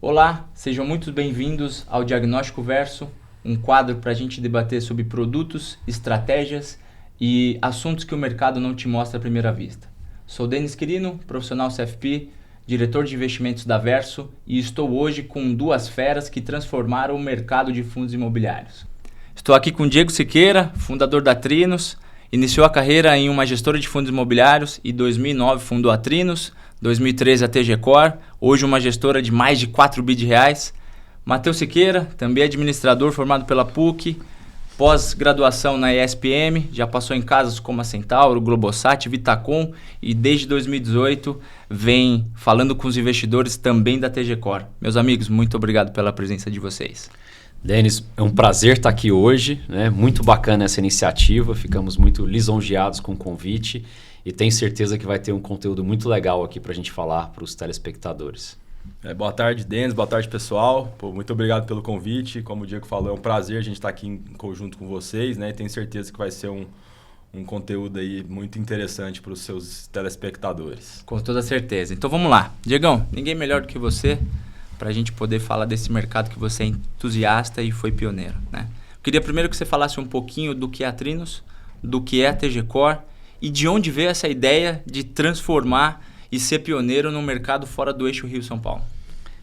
Olá, sejam muito bem-vindos ao Diagnóstico Verso, um quadro para a gente debater sobre produtos, estratégias e assuntos que o mercado não te mostra à primeira vista. Sou Denis Quirino, profissional CFP, diretor de investimentos da Verso e estou hoje com duas feras que transformaram o mercado de fundos imobiliários. Estou aqui com Diego Siqueira, fundador da Trinos, iniciou a carreira em uma gestora de fundos imobiliários e em 2009 fundou a Trinos, 2013 a TG Core, hoje uma gestora de mais de 4 bi de reais. Matheus Siqueira, também administrador formado pela PUC, pós-graduação na ESPM, já passou em casas como a Centauro, Globosat, Vitacom e desde 2018 vem falando com os investidores também da TG Core. Meus amigos, muito obrigado pela presença de vocês. Denis, é um prazer estar aqui hoje, né? Muito bacana essa iniciativa, ficamos muito lisonjeados com o convite e tenho certeza que vai ter um conteúdo muito legal aqui para a gente falar para os telespectadores. Boa tarde, Denis, boa tarde, pessoal. Muito obrigado pelo convite. Como o Diego falou, é um prazer a gente estar aqui em conjunto com vocês, né? E tenho certeza que vai ser um conteúdo aí muito interessante para os seus telespectadores. Com toda certeza. Então vamos lá. Diegão, ninguém melhor do que você para a gente poder falar desse mercado que você é entusiasta e foi pioneiro, né? Eu queria primeiro que você falasse um pouquinho do que é a Trinos, do que é a TG Core e de onde veio essa ideia de transformar e ser pioneiro no mercado fora do eixo Rio-São Paulo.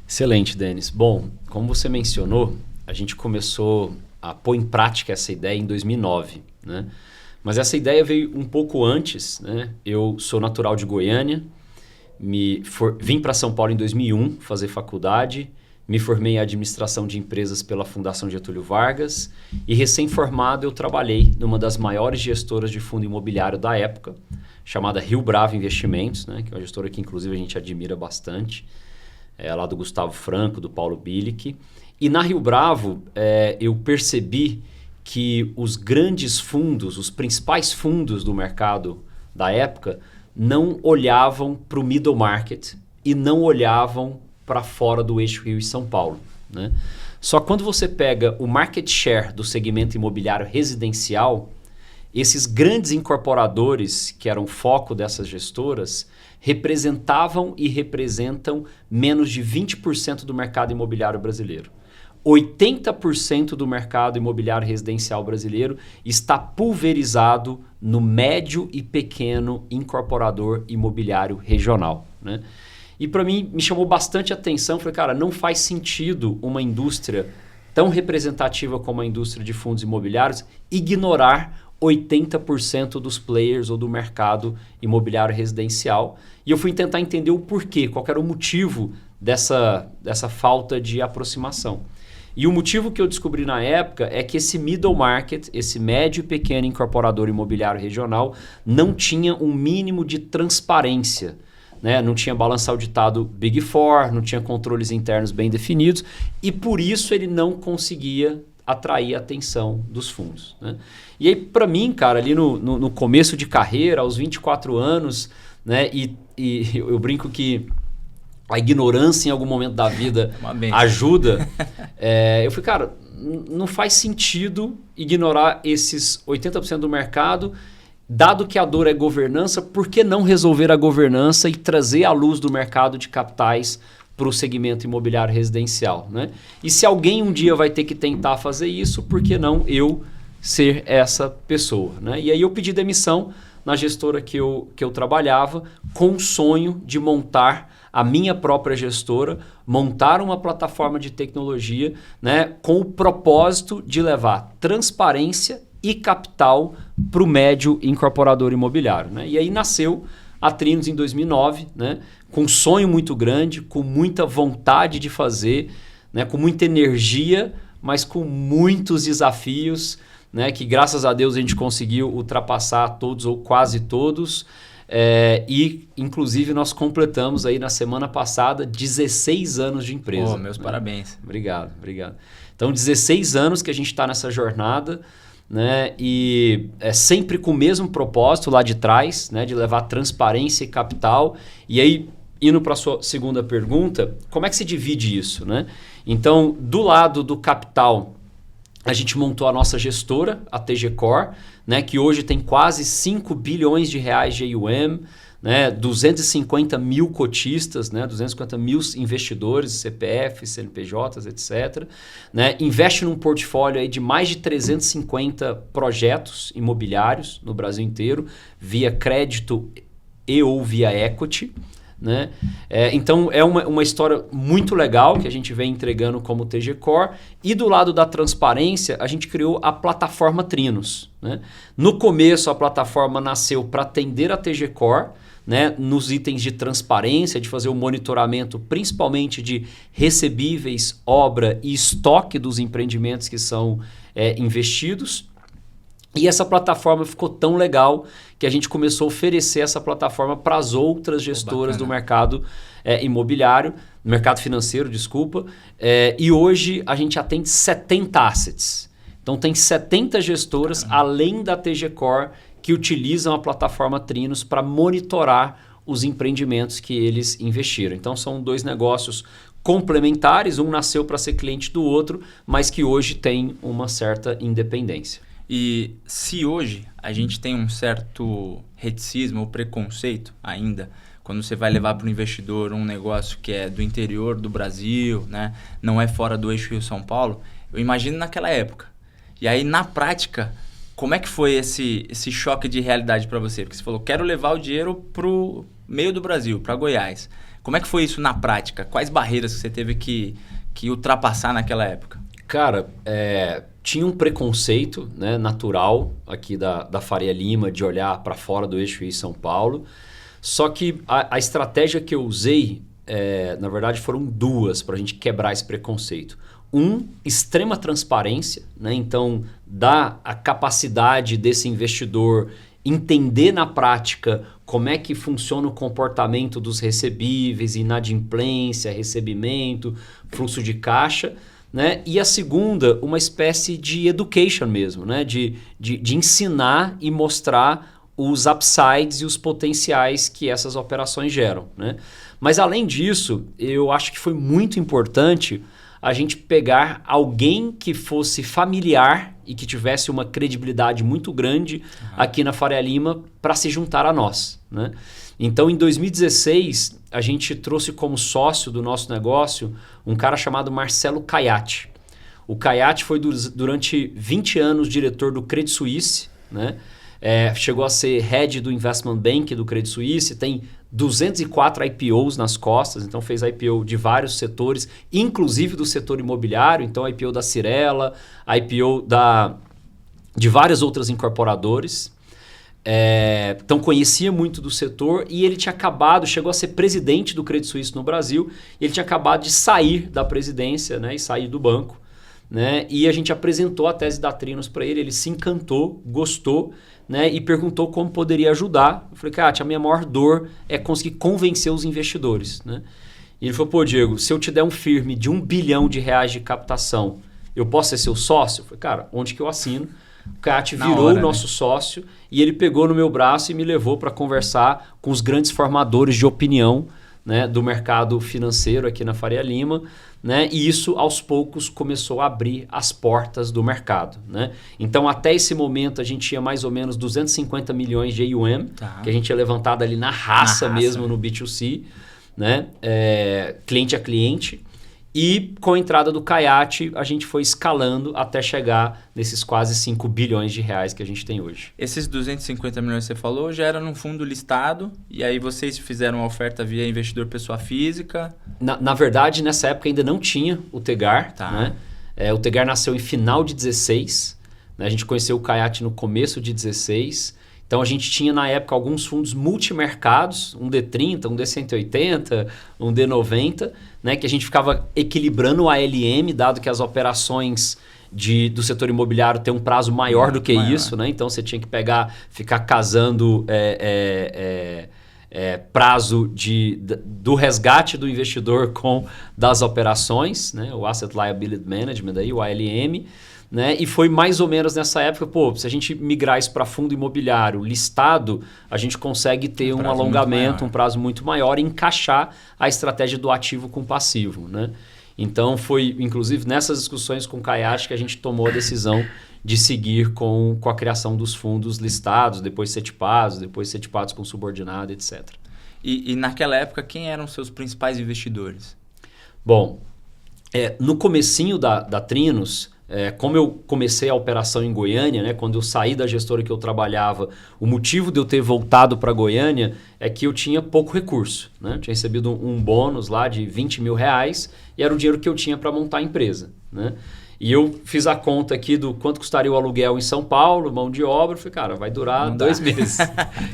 Excelente, Denis. Bom, como você mencionou, a gente começou a pôr em prática essa ideia em 2009, né? Mas essa ideia veio um pouco antes, né? Eu sou natural de Goiânia, vim para São Paulo em 2001 fazer faculdade, me formei em administração de empresas pela Fundação Getúlio Vargas e recém-formado eu trabalhei numa das maiores gestoras de fundo imobiliário da época, chamada Rio Bravo Investimentos, né, que é uma gestora que inclusive a gente admira bastante, lá do Gustavo Franco, do Paulo Bilic. E na Rio Bravo eu percebi que os grandes fundos, os principais fundos do mercado da época, não olhavam para o middle market e não olhavam para fora do eixo Rio e São Paulo, né? Só quando você pega o market share do segmento imobiliário residencial, esses grandes incorporadores, que eram o foco dessas gestoras, representavam e representam menos de 20% do mercado imobiliário brasileiro. 80% do mercado imobiliário residencial brasileiro está pulverizado no médio e pequeno incorporador imobiliário regional, né? E para mim me chamou bastante atenção, falei, cara, não faz sentido uma indústria tão representativa como a indústria de fundos imobiliários ignorar 80% dos players ou do mercado imobiliário residencial. E eu fui tentar entender o porquê, qual era o motivo dessa falta de aproximação. E o motivo que eu descobri na época é que esse middle market, esse médio e pequeno incorporador imobiliário regional, não tinha um mínimo de transparência, né? Não tinha balanço auditado Big Four, não tinha controles internos bem definidos e por isso ele não conseguia atrair a atenção dos fundos, né? E aí, para mim, cara, ali no começo de carreira, aos 24 anos, né? E eu brinco que a ignorância em algum momento da vida ajuda. Eu falei, cara, não faz sentido ignorar esses 80% do mercado. Dado que a dor é governança, por que não resolver a governança e trazer a luz do mercado de capitais para o segmento imobiliário residencial, né? E se alguém um dia vai ter que tentar fazer isso, por que não eu ser essa pessoa, né? E aí eu pedi demissão na gestora que eu trabalhava com o sonho de montar a minha própria gestora, montar uma plataforma de tecnologia, né, com o propósito de levar transparência e capital para o médio incorporador imobiliário, né? E aí nasceu a Trinos em 2009, né? Com um sonho muito grande, com muita vontade de fazer, né? Com muita energia, mas com muitos desafios, né? Que graças a Deus a gente conseguiu ultrapassar todos ou quase todos. E inclusive nós completamos aí na semana passada 16 anos de empresa. Meus parabéns. Obrigado. Então 16 anos que a gente está nessa jornada, né? E é sempre com o mesmo propósito lá de trás, né? De levar transparência e capital. E aí, indo para a sua segunda pergunta, como é que se divide isso, né? Então, do lado do capital, a gente montou a nossa gestora, a TG Core, né? Que hoje tem quase 5 bilhões de reais de AUM, né? 250 mil cotistas, né? 250 mil investidores, CPFs, CNPJs, etc. Né? Investe num portfólio aí de mais de 350 projetos imobiliários no Brasil inteiro, via crédito e ou via equity. Né? Então é uma história muito legal que a gente vem entregando como TG Core, e do lado da transparência a gente criou a plataforma Trinos. Né? No começo a plataforma nasceu para atender a TG Core, né? Nos itens de transparência, de fazer o monitoramento principalmente de recebíveis, obra e estoque dos empreendimentos que são investidos. E essa plataforma ficou tão legal que a gente começou a oferecer essa plataforma para as outras gestoras do mercado imobiliário, mercado financeiro, desculpa. E hoje a gente atende 70 assets. Então tem 70 gestoras, além da TG Core, que utilizam a plataforma Trinos para monitorar os empreendimentos que eles investiram. Então são dois negócios complementares, um nasceu para ser cliente do outro, mas que hoje tem uma certa independência. E se hoje a gente tem um certo reticismo ou preconceito ainda, quando você vai levar para o investidor um negócio que é do interior do Brasil, né, não é fora do eixo Rio-São Paulo, eu imagino naquela época. E aí, na prática, como é que foi esse choque de realidade para você? Porque você falou, quero levar o dinheiro para o meio do Brasil, para Goiás. Como é que foi isso na prática? Quais barreiras que você teve que ultrapassar naquela época? Cara, tinha um preconceito, né, natural aqui da Faria Lima de olhar para fora do eixo Rio-São Paulo. Só que a estratégia que eu usei, na verdade, foram duas para a gente quebrar esse preconceito. Extrema transparência, né? Então, dá a capacidade desse investidor entender na prática como é que funciona o comportamento dos recebíveis, inadimplência, recebimento, fluxo de caixa. Né? E a segunda, uma espécie de education mesmo, né? de ensinar e mostrar os upsides e os potenciais que essas operações geram. Né? Mas além disso, eu acho que foi muito importante a gente pegar alguém que fosse familiar e que tivesse uma credibilidade muito grande aqui na Faria Lima para se juntar a nós. Né? Então, em 2016, a gente trouxe como sócio do nosso negócio um cara chamado Marcelo Caiati. O Caiati foi durante 20 anos diretor do Credit Suisse, né? Chegou a ser head do Investment Bank do Credit Suisse, tem 204 IPOs nas costas, então fez IPO de vários setores, inclusive do setor imobiliário, então IPO da Cirela, IPO de várias outras incorporadores. Então conhecia muito do setor e ele tinha chegou a ser presidente do Credit Suisse no Brasil, e ele tinha acabado de sair da presidência, né, e sair do banco. Né, e a gente apresentou a tese da Trinos para ele se encantou, gostou, né, e perguntou como poderia ajudar. Eu falei, Kátia, a minha maior dor é conseguir convencer os investidores. Né? E ele falou, Diego, se eu te der um firme de R$1 bilhão de captação, eu posso ser seu sócio? Eu falei, cara, onde que eu assino? O Kátia virou o nosso sócio e ele pegou no meu braço e me levou para conversar com os grandes formadores de opinião, né, do mercado financeiro aqui na Faria Lima, né, e isso aos poucos começou a abrir as portas do mercado. Né? Então até esse momento a gente tinha mais ou menos 250 milhões de AUM, que a gente tinha levantado ali na raça mesmo no B2C, né, cliente a cliente. E com a entrada do Caiati, a gente foi escalando até chegar nesses quase 5 bilhões de reais que a gente tem hoje. Esses 250 milhões que você falou já era num fundo listado, e aí vocês fizeram uma oferta via investidor pessoa física? Na verdade, nessa época ainda não tinha o Tegar. Tá. Né? O Tegar nasceu em final de 16. Né? A gente conheceu o Caiati no começo de 16. Então a gente tinha na época alguns fundos multimercados, um D30, um D180, um D90, né, que a gente ficava equilibrando o ALM, dado que as operações do setor imobiliário têm um prazo maior do que isso, né? Então você tinha que ficar casando prazo do resgate do investidor com das operações, né? O Asset Liability Management, aí, o ALM. Né? E foi mais ou menos nessa época, se a gente migrar isso para fundo imobiliário listado, a gente consegue ter um alongamento, um prazo muito maior e encaixar a estratégia do ativo com o passivo. Né? Então foi, inclusive, nessas discussões com o Kayashi que a gente tomou a decisão de seguir com a criação dos fundos listados, depois setipados com subordinado, etc. E naquela época, quem eram seus principais investidores? Bom, no comecinho da Trinos, como eu comecei a operação em Goiânia, né, quando eu saí da gestora que eu trabalhava, o motivo de eu ter voltado para Goiânia é que eu tinha pouco recurso. Né? Eu tinha recebido um bônus lá de R$20 mil e era o dinheiro que eu tinha para montar a empresa. Né? E eu fiz a conta aqui do quanto custaria o aluguel em São Paulo, mão de obra. Eu falei, cara, vai durar 2 meses.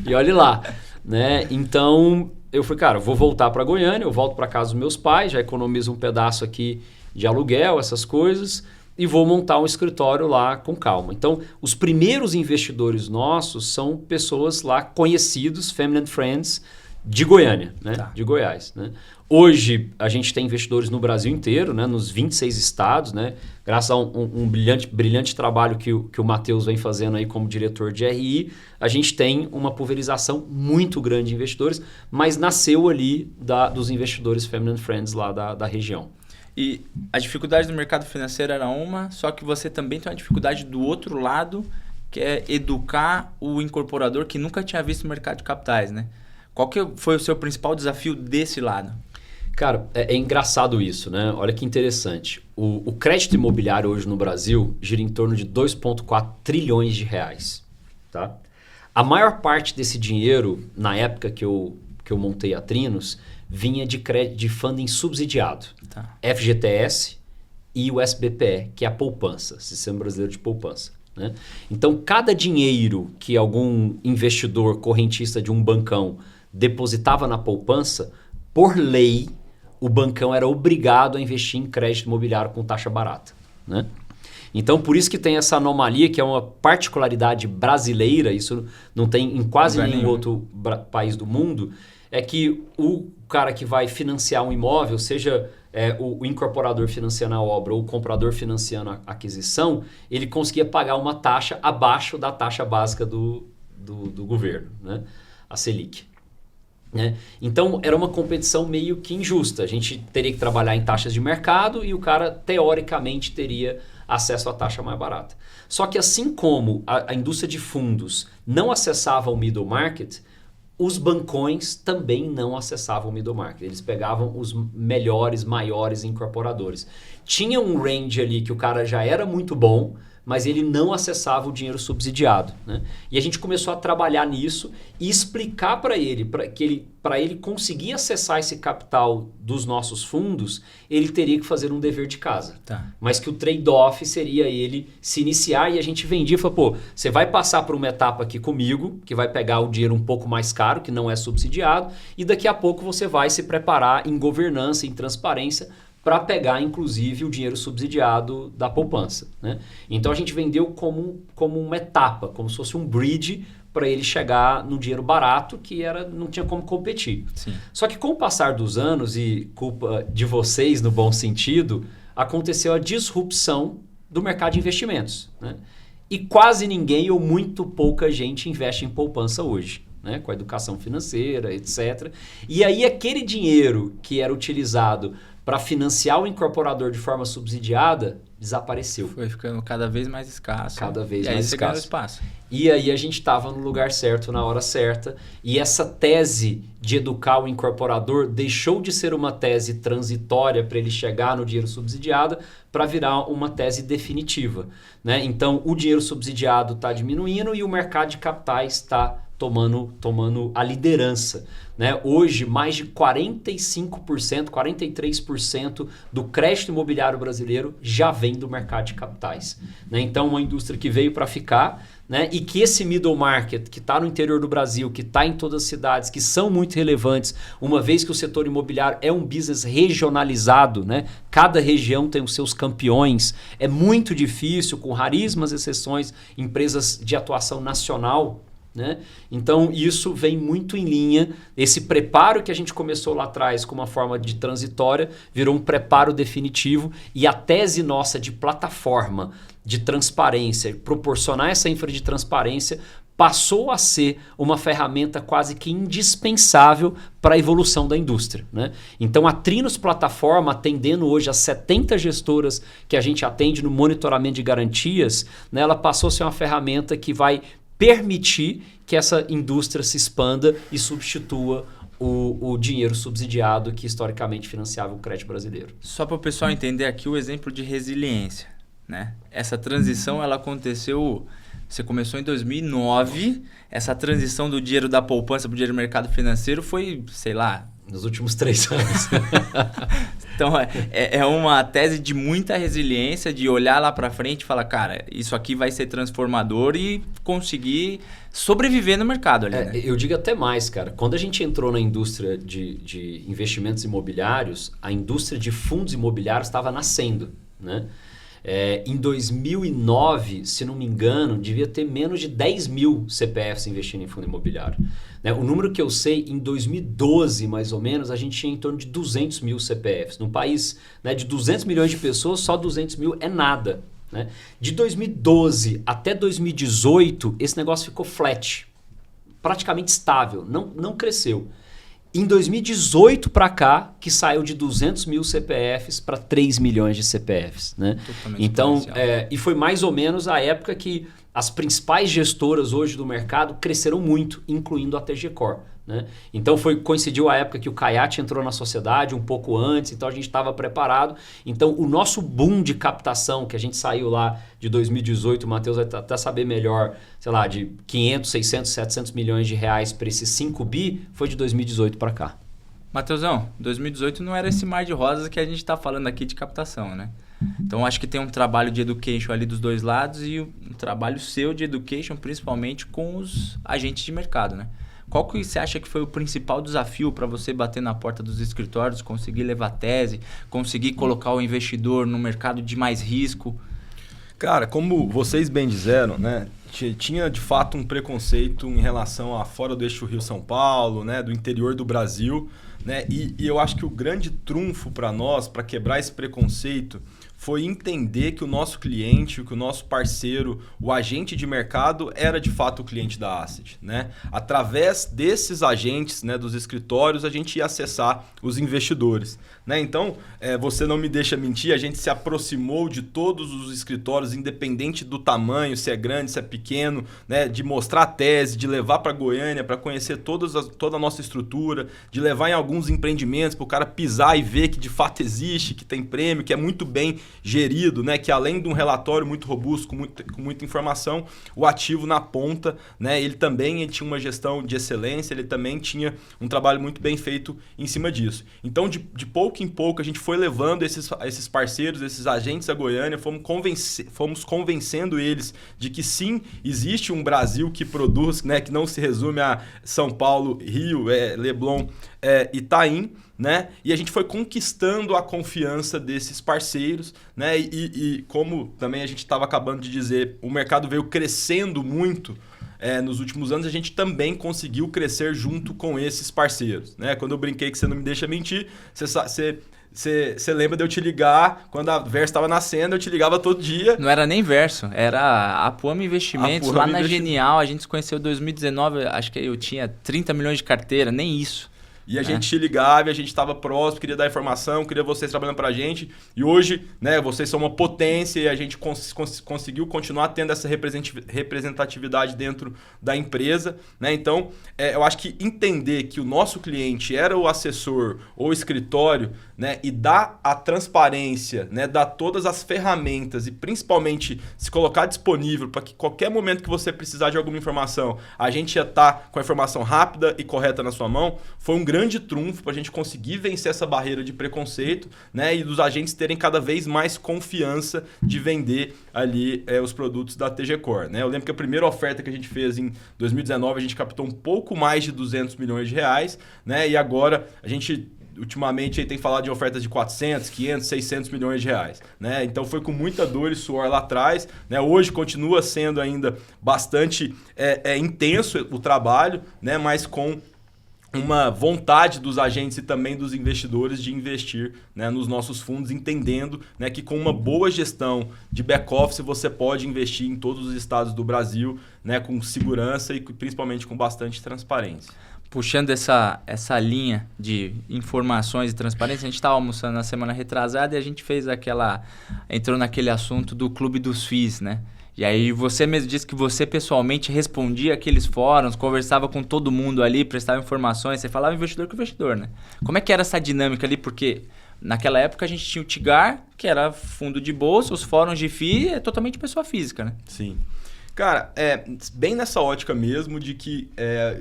E olhe lá. Né? Então, eu falei, cara, vou voltar para Goiânia, eu volto para casa dos meus pais, já economizo um pedaço aqui de aluguel, essas coisas, e vou montar um escritório lá com calma. Então, os primeiros investidores nossos são pessoas lá conhecidos, family and friends, de Goiânia, né? Tá. De Goiás. Né? Hoje, a gente tem investidores no Brasil inteiro, né? Nos 26 estados, né? Graças a um brilhante trabalho que o Matheus vem fazendo aí como diretor de RI, a gente tem uma pulverização muito grande de investidores, mas nasceu ali dos investidores family and friends lá da região. E a dificuldade do mercado financeiro era uma, só que você também tem uma dificuldade do outro lado, que é educar o incorporador que nunca tinha visto o mercado de capitais, né? Qual que foi o seu principal desafio desse lado? Cara, é engraçado isso, né? Olha que interessante. O crédito imobiliário hoje no Brasil gira em torno de 2,4 trilhões de reais. Tá? A maior parte desse dinheiro, na época que eu montei a Trinos, vinha de funding subsidiado. Tá. FGTS e o SBPE, que é a poupança, Sistema Brasileiro de Poupança. Né? Então, cada dinheiro que algum investidor correntista de um bancão depositava na poupança, por lei, o bancão era obrigado a investir em crédito imobiliário com taxa barata. Né? Então, por isso que tem essa anomalia, que é uma particularidade brasileira, isso não tem em quase nenhum outro país do mundo, é que o cara que vai financiar um imóvel, seja o incorporador financiando a obra ou o comprador financiando a aquisição, ele conseguia pagar uma taxa abaixo da taxa básica do governo, né? A Selic. Né? Então, era uma competição meio que injusta. A gente teria que trabalhar em taxas de mercado e o cara, teoricamente, teria acesso à taxa mais barata. Só que assim como a indústria de fundos não acessava o middle market, os bancões também não acessavam o middle market. Eles pegavam os melhores, maiores incorporadores. Tinha um range ali que o cara já era muito bom, mas ele não acessava o dinheiro subsidiado. Né? E a gente começou a trabalhar nisso e explicar para ele, para ele conseguir acessar esse capital dos nossos fundos, ele teria que fazer um dever de casa. Tá. Mas que o trade-off seria ele se iniciar e a gente vendia e falou, pô, você vai passar por uma etapa aqui comigo, que vai pegar o dinheiro um pouco mais caro, que não é subsidiado, e daqui a pouco você vai se preparar em governança, em transparência, para pegar, inclusive, o dinheiro subsidiado da poupança. Né? Então, a gente vendeu como uma etapa, como se fosse um bridge para ele chegar no dinheiro barato, que não tinha como competir. Sim. Só que com o passar dos anos, e culpa de vocês no bom sentido, aconteceu a disrupção do mercado de investimentos. Né? E quase ninguém ou muito pouca gente investe em poupança hoje. Né, com a educação financeira, etc. E aí aquele dinheiro que era utilizado para financiar o incorporador de forma subsidiada desapareceu. Foi ficando cada vez mais escasso. Cada vez e aí mais você ganhou escasso. espaço. E aí a gente estava no lugar certo, na hora certa. E essa tese de educar o incorporador deixou de ser uma tese transitória para ele chegar no dinheiro subsidiado para virar uma tese definitiva. Né? Então o dinheiro subsidiado está diminuindo e o mercado de capitais está tomando a liderança. Né? Hoje, mais de 45%, 43% do crédito imobiliário brasileiro já vem do mercado de capitais. Né? Então, uma indústria que veio para ficar, né? E que esse middle market, que está no interior do Brasil, que está em todas as cidades, que são muito relevantes, uma vez que o setor imobiliário é um business regionalizado, né? Cada região tem os seus campeões, é muito difícil, com raríssimas exceções, empresas de atuação nacional. Né? Então isso vem muito em linha, esse preparo que a gente começou lá atrás com uma forma de transitória, virou um preparo definitivo e a tese nossa de plataforma, de transparência, proporcionar essa infra de transparência passou a ser uma ferramenta quase que indispensável para a evolução da indústria, né? Então a Trinos Plataforma, atendendo hoje as 70 gestoras que a gente atende no monitoramento de garantias, né, ela passou a ser uma ferramenta que vai permitir que essa indústria se expanda e substitua o dinheiro subsidiado que historicamente financiava o crédito brasileiro. Só para o pessoal entender aqui o exemplo de resiliência, né? Essa transição ela aconteceu, você começou em 2009, essa transição do dinheiro da poupança para o dinheiro do mercado financeiro foi, sei lá... Nos últimos 3 anos. Então, é uma tese de muita resiliência, de olhar lá para frente e falar, cara, isso aqui vai ser transformador e conseguir sobreviver no mercado ali, né? Eu digo até mais, cara. Quando a gente entrou na indústria de investimentos imobiliários, a indústria de fundos imobiliários estava nascendo, né? Em 2009, se não me engano, devia ter menos de 10 mil CPFs investindo em fundo imobiliário. Né? O número que eu sei, em 2012, mais ou menos, a gente tinha em torno de 200 mil CPFs. Num país, né, de 200 milhões de pessoas, só 200 mil é nada. Né? De 2012 até 2018, esse negócio ficou flat, praticamente estável, não cresceu. Em 2018 para cá, que saiu de 200 mil CPFs para 3 milhões de CPFs. Né? Então, e foi mais ou menos a época que as principais gestoras hoje do mercado cresceram muito, incluindo a TG Core. Né? Então coincidiu a época que o Kayat entrou na sociedade um pouco antes, então a gente estava preparado. Então o nosso boom de captação, que a gente saiu lá de 2018, o Matheus vai até saber melhor, sei lá, de 500, 600, 700 milhões de reais para esses 5 bi, foi de 2018 para cá. Matheusão, 2018 não era esse mar de rosas que a gente está falando aqui de captação, né? Então acho que tem um trabalho de education ali dos dois lados e um trabalho seu de education principalmente com os agentes de mercado, né? Qual que você acha que foi o principal desafio para você bater na porta dos escritórios, conseguir levar tese, conseguir colocar o investidor no mercado de mais risco? Cara, como vocês bem disseram, né, tinha de fato um preconceito em relação a fora do eixo Rio-São Paulo, né, do interior do Brasil, né, e eu acho que o grande trunfo para nós, para quebrar esse preconceito, foi entender que o nosso cliente, que o nosso parceiro, o agente de mercado era de fato o cliente da Asset, né? Através desses agentes, né, dos escritórios, a gente ia acessar os investidores, né? Então, você não me deixa mentir, a gente se aproximou de todos os escritórios, independente do tamanho, se é grande, se é pequeno, né? De mostrar a tese, de levar para Goiânia, para conhecer toda a nossa estrutura, de levar em alguns empreendimentos para o cara pisar e ver que de fato existe, que tem prêmio, que é muito bem gerido, né? Que além de um relatório muito robusto, com muita informação, o ativo na ponta, né? Ele tinha uma gestão de excelência, ele também tinha um trabalho muito bem feito em cima disso. Então, de pouco em pouco, a gente foi levando esses parceiros, esses agentes a Goiânia, fomos convencendo eles de que sim, existe um Brasil que produz, né? Que não se resume a São Paulo, Rio, Leblon, Itaim, né? E a gente foi conquistando a confiança desses parceiros, né? E como também a gente estava acabando de dizer, o mercado veio crescendo muito nos últimos anos, a gente também conseguiu crescer junto com esses parceiros, né? Quando eu brinquei que você não me deixa mentir, você lembra de eu te ligar, quando a Verso estava nascendo, eu te ligava todo dia. Não era nem Verso, era a Apuama Investimentos, lá na Genial, a gente se conheceu em 2019, acho que eu tinha 30 milhões de carteira, nem isso. E a gente te ligava, a gente estava próximo, queria dar informação, queria vocês trabalhando para a gente. E hoje, né, vocês são uma potência e a gente conseguiu continuar tendo essa representatividade dentro da empresa, né? Então, eu acho que entender que o nosso cliente era o assessor ou escritório, né, e dar a transparência, né, dar todas as ferramentas e principalmente se colocar disponível para que qualquer momento que você precisar de alguma informação, a gente ia estar com a informação rápida e correta na sua mão, foi um grande trunfo para a gente conseguir vencer essa barreira de preconceito, né, e dos agentes terem cada vez mais confiança de vender ali os produtos da TG Core, né? Eu lembro que a primeira oferta que a gente fez em 2019, a gente captou um pouco mais de 200 milhões de reais, né? E agora a gente ultimamente aí tem falado de ofertas de 400, 500, 600 milhões de reais, né? Então foi com muita dor e suor lá atrás, né? Hoje continua sendo ainda bastante intenso o trabalho, né? Mas com uma vontade dos agentes e também dos investidores de investir, né, nos nossos fundos, entendendo, né, que com uma boa gestão de back-office você pode investir em todos os estados do Brasil, né, com segurança e principalmente com bastante transparência. Puxando essa linha de informações e transparência, a gente estava almoçando na semana retrasada e a gente entrou naquele assunto do Clube dos FIIs, né? E aí você mesmo disse que você pessoalmente respondia aqueles fóruns, conversava com todo mundo ali, prestava informações, você falava investidor com investidor, né? Como é que era essa dinâmica ali? Porque naquela época a gente tinha o TIGAR, que era fundo de bolsa, os fóruns de FII é totalmente pessoa física, né? Sim. Cara, bem nessa ótica mesmo de que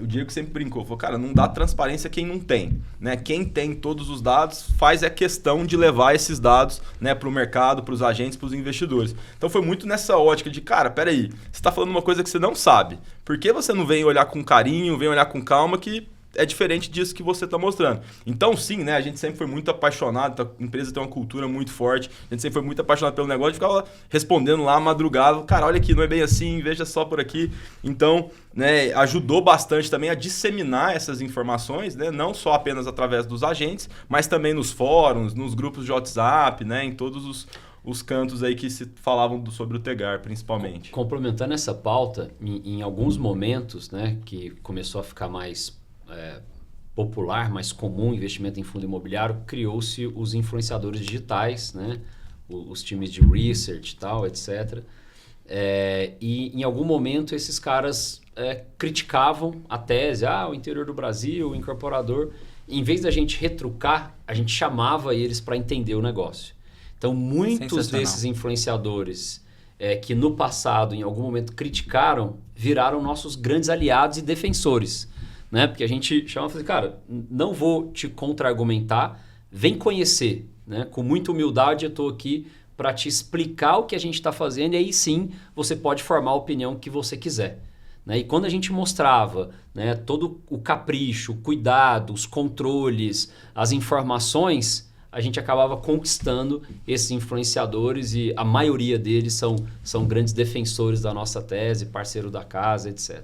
o Diego sempre brincou, falou, cara, não dá transparência quem não tem, né? Quem tem todos os dados faz a questão de levar esses dados, né, para o mercado, para os agentes, para os investidores. Então foi muito nessa ótica de, cara, peraí, você está falando uma coisa que você não sabe. Por que você não vem olhar com carinho, vem olhar com calma que é diferente disso que você está mostrando. Então, sim, né? A gente sempre foi muito apaixonado, a empresa tem uma cultura muito forte, a gente sempre foi muito apaixonado pelo negócio, ficava respondendo lá madrugada, cara, olha aqui, não é bem assim, veja só por aqui. Então, né, ajudou bastante também a disseminar essas informações, né? Não só apenas através dos agentes, mas também nos fóruns, nos grupos de WhatsApp, né? Em todos os cantos aí que se falavam sobre o TIGAR, principalmente. Complementando essa pauta, em alguns momentos, né, que começou a ficar mais popular, mais comum investimento em fundo imobiliário, criou-se os influenciadores digitais, né? Os times de research e tal, etc. E em algum momento esses caras criticavam a tese, o interior do Brasil, o incorporador. Em vez da gente retrucar, a gente chamava eles para entender o negócio. Então muitos desses influenciadores que no passado, em algum momento, criticaram, viraram nossos grandes aliados e defensores. Né? Porque a gente chama e fala assim, cara, não vou te contra-argumentar, vem conhecer. Né? Com muita humildade eu estou aqui para te explicar o que a gente está fazendo e aí sim você pode formar a opinião que você quiser. Né? E quando a gente mostrava, né, todo o capricho, o cuidado, os controles, as informações, a gente acabava conquistando esses influenciadores e a maioria deles são grandes defensores da nossa tese, parceiro da casa, etc.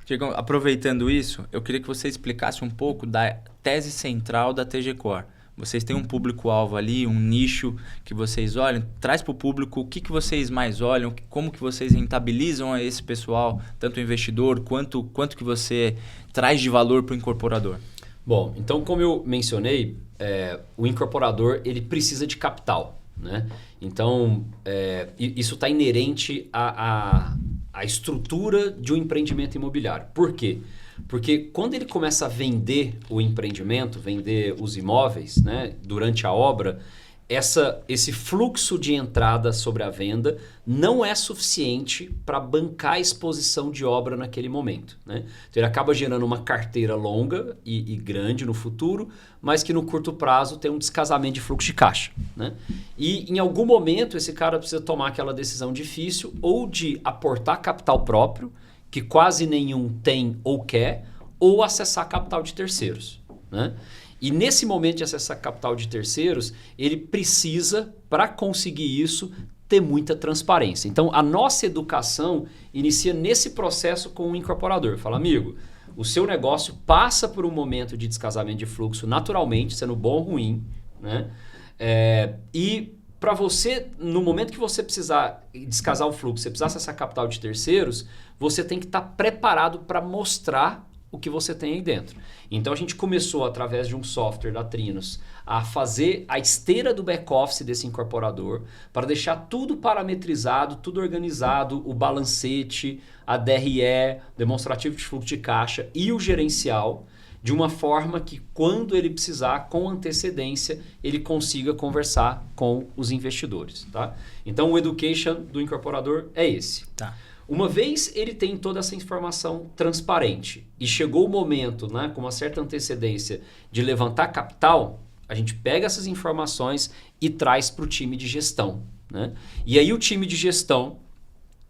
Diego, aproveitando isso, eu queria que você explicasse um pouco da tese central da TG Core. Vocês têm um público-alvo ali, um nicho que vocês olham, traz para o público o que vocês mais olham, como que vocês rentabilizam a esse pessoal, tanto o investidor, quanto que você traz de valor para o incorporador. Bom, então como eu mencionei, o incorporador ele precisa de capital, né? Então, isso está inerente a estrutura de um empreendimento imobiliário. Por quê? Porque quando ele começa a vender o empreendimento, vender os imóveis, né, durante a obra, esse fluxo de entrada sobre a venda não é suficiente para bancar a exposição de obra naquele momento. Né? Então ele acaba gerando uma carteira longa e grande no futuro, mas que no curto prazo tem um descasamento de fluxo de caixa. Né? E em algum momento esse cara precisa tomar aquela decisão difícil ou de aportar capital próprio, que quase nenhum tem ou quer, ou acessar capital de terceiros. Né? E nesse momento de acessar capital de terceiros, ele precisa, para conseguir isso, ter muita transparência. Então, a nossa educação inicia nesse processo com o incorporador. Fala, amigo, o seu negócio passa por um momento de descasamento de fluxo naturalmente, sendo bom ou ruim. Né? E para você, no momento que você precisar descasar o fluxo, você precisar acessar capital de terceiros, você tem que estar preparado para mostrar o que você tem aí dentro. Então a gente começou através de um software da Trinos a fazer a esteira do back-office desse incorporador para deixar tudo parametrizado, tudo organizado, o balancete, a DRE, demonstrativo de fluxo de caixa e o gerencial, de uma forma que quando ele precisar, com antecedência, ele consiga conversar com os investidores. Tá? Então o education do incorporador é esse. Tá. Uma vez ele tem toda essa informação transparente e chegou o momento, né, com uma certa antecedência, de levantar capital, a gente pega essas informações e traz para o time de gestão. Né? E aí o time de gestão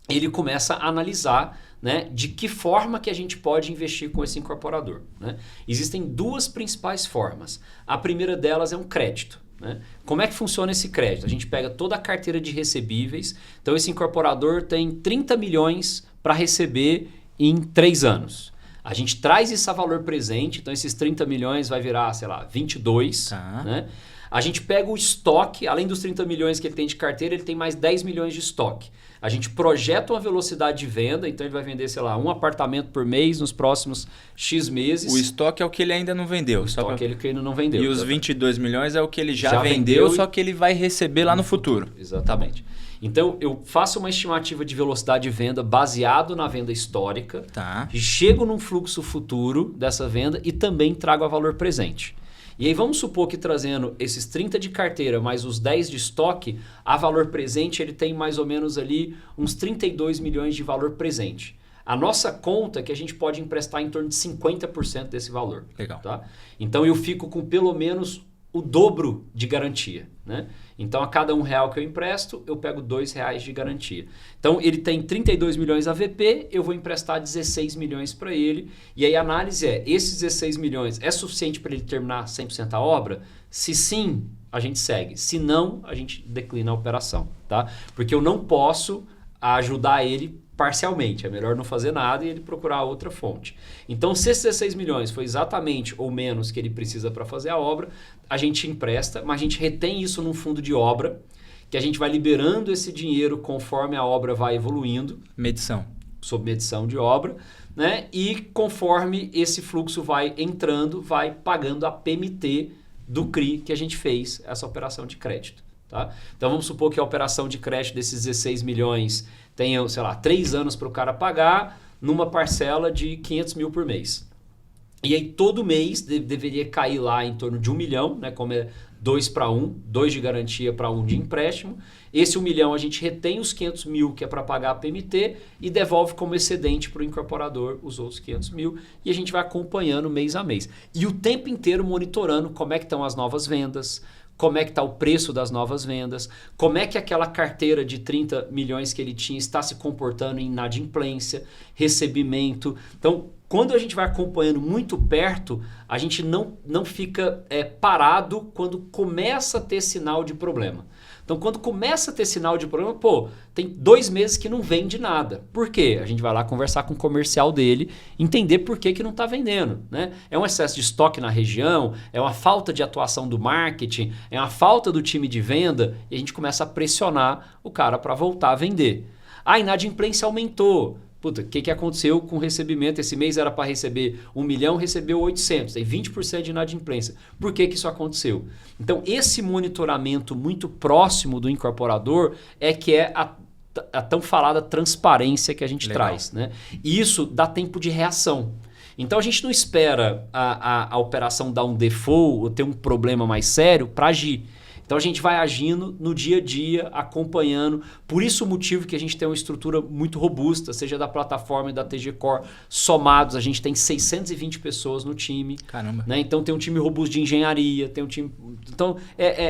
ele começa a analisar, né, de que forma que a gente pode investir com esse incorporador. Né? Existem duas principais formas. A primeira delas é um crédito. Né? Como é que funciona esse crédito? A gente pega toda a carteira de recebíveis, então esse incorporador tem 30 milhões para receber em 3 anos. A gente traz isso a valor presente, então esses 30 milhões vai virar, sei lá, 22, né? A gente pega o estoque, além dos 30 milhões que ele tem de carteira, ele tem mais 10 milhões de estoque. A gente projeta uma velocidade de venda, então ele vai vender, sei lá, um apartamento por mês nos próximos X meses. O estoque é o que ele ainda não vendeu. O estoque é o que ele ainda não vendeu. E os 22 milhões é o que ele já vendeu, só que ele vai receber lá no futuro. Exatamente. Tá. Então, eu faço uma estimativa de velocidade de venda baseado na venda histórica, chego num fluxo futuro dessa venda e também trago a valor presente. E aí vamos supor que trazendo esses 30 de carteira mais os 10 de estoque, a valor presente ele tem mais ou menos ali uns 32 milhões de valor presente. A nossa conta é que a gente pode emprestar em torno de 50% desse valor. Legal. Tá? Então eu fico com pelo menos o dobro de garantia, né? Então, a cada R$1 que eu empresto, eu pego R$2 de garantia. Então, ele tem 32 milhões AVP, eu vou emprestar 16 milhões para ele. E aí a análise é, esses 16 milhões é suficiente para ele terminar 100% a obra? Se sim, a gente segue. Se não, a gente declina a operação, tá? Porque eu não posso ajudar ele parcialmente. É melhor não fazer nada e ele procurar outra fonte. Então, se esses 16 milhões foi exatamente ou menos que ele precisa para fazer a obra, a gente empresta, mas a gente retém isso num fundo de obra, que a gente vai liberando esse dinheiro conforme a obra vai evoluindo. Medição. Sob medição de obra, né? E conforme esse fluxo vai entrando, vai pagando a PMT do CRI que a gente fez, essa operação de crédito. Tá? Então, vamos supor que a operação de crédito desses 16 milhões tenha, sei lá, 3 anos para o cara pagar numa parcela de 500 mil por mês. E aí, todo mês deveria cair lá em torno de 1 milhão, né? Como é 2 para 1, 2 de garantia para 1 de empréstimo. Esse 1 milhão a gente retém os 500 mil que é para pagar a PMT e devolve como excedente para o incorporador os outros 500 mil e a gente vai acompanhando mês a mês. E o tempo inteiro monitorando como é que estão as novas vendas, como é que está o preço das novas vendas, como é que aquela carteira de 30 milhões que ele tinha está se comportando em inadimplência, recebimento. Então, quando a gente vai acompanhando muito perto, a gente não fica parado quando começa a ter sinal de problema. Então, quando começa a ter sinal de problema, tem 2 meses que não vende nada. Por quê? A gente vai lá conversar com o comercial dele, entender por que não está vendendo. Né? É um excesso de estoque na região, é uma falta de atuação do marketing, é uma falta do time de venda, e a gente começa a pressionar o cara para voltar a vender. A inadimplência aumentou. Puta, o que aconteceu com o recebimento? Esse mês era para receber 1 milhão, recebeu 800, tem 20% de inadimplência. Por que isso aconteceu? Então, esse monitoramento muito próximo do incorporador é que é a tão falada transparência que a gente traz. Né? E isso dá tempo de reação. Então, a gente não espera a operação dar um default ou ter um problema mais sério para agir. Então a gente vai agindo no dia a dia, acompanhando. Por isso o motivo que a gente tem uma estrutura muito robusta, seja da plataforma e da TG Core, somados, a gente tem 620 pessoas no time. Caramba. Né? Então tem um time robusto de engenharia, tem um time... Então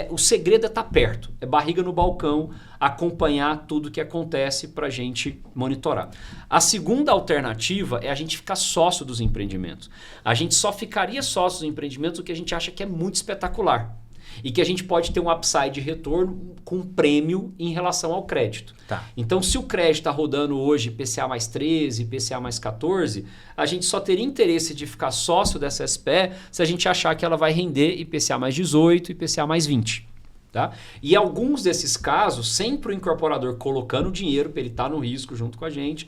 o segredo é estar perto, é barriga no balcão, acompanhar tudo que acontece para a gente monitorar. A segunda alternativa é a gente ficar sócio dos empreendimentos. A gente só ficaria sócio dos empreendimentos o que a gente acha que é muito espetacular. E que a gente pode ter um upside de retorno com prêmio em relação ao crédito. Tá. Então, se o crédito está rodando hoje IPCA mais 13, IPCA mais 14, a gente só teria interesse de ficar sócio dessa SPE se a gente achar que ela vai render IPCA mais 18, IPCA mais 20. Tá? E alguns desses casos, sempre o incorporador colocando dinheiro para ele estar no risco junto com a gente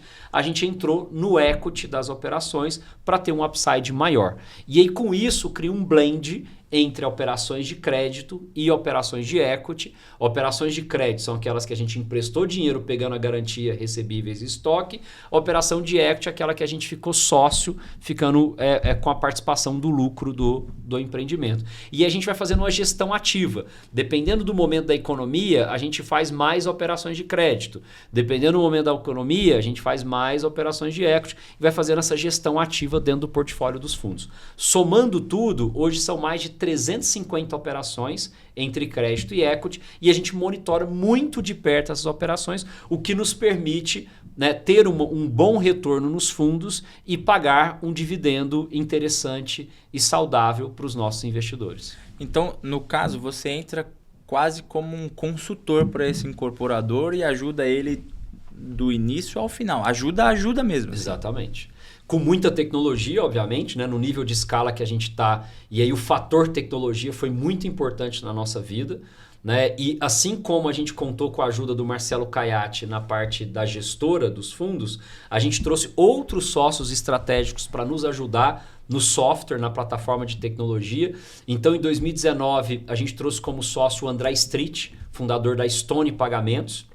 entrou no equity das operações para ter um upside maior. E aí com isso cria um blend entre operações de crédito e operações de equity. Operações de crédito são aquelas que a gente emprestou dinheiro pegando a garantia, recebíveis e estoque. Operação de equity é aquela que a gente ficou sócio, ficando com a participação do lucro do empreendimento. E a gente vai fazendo uma gestão ativa. Dependendo do momento da economia, a gente faz mais operações de crédito. Dependendo do momento da economia, a gente faz mais operações de equity e vai fazendo essa gestão ativa dentro do portfólio dos fundos. Somando tudo, hoje são mais de 350 operações entre crédito e equity e a gente monitora muito de perto essas operações, o que nos permite, né, ter um bom retorno nos fundos e pagar um dividendo interessante e saudável para os nossos investidores. Então, no caso, você entra quase como um consultor para esse incorporador e ajuda ele do início ao final. Ajuda mesmo. Exatamente. com muita tecnologia, obviamente, né? No nível de escala que a gente está. E aí o fator tecnologia foi muito importante na nossa vida. Né? E assim como a gente contou com a ajuda do Marcelo Caiati na parte da gestora dos fundos, a gente trouxe outros sócios estratégicos para nos ajudar no software, na plataforma de tecnologia. Então, em 2019, a gente trouxe como sócio o André Street, fundador da Stone Pagamentos,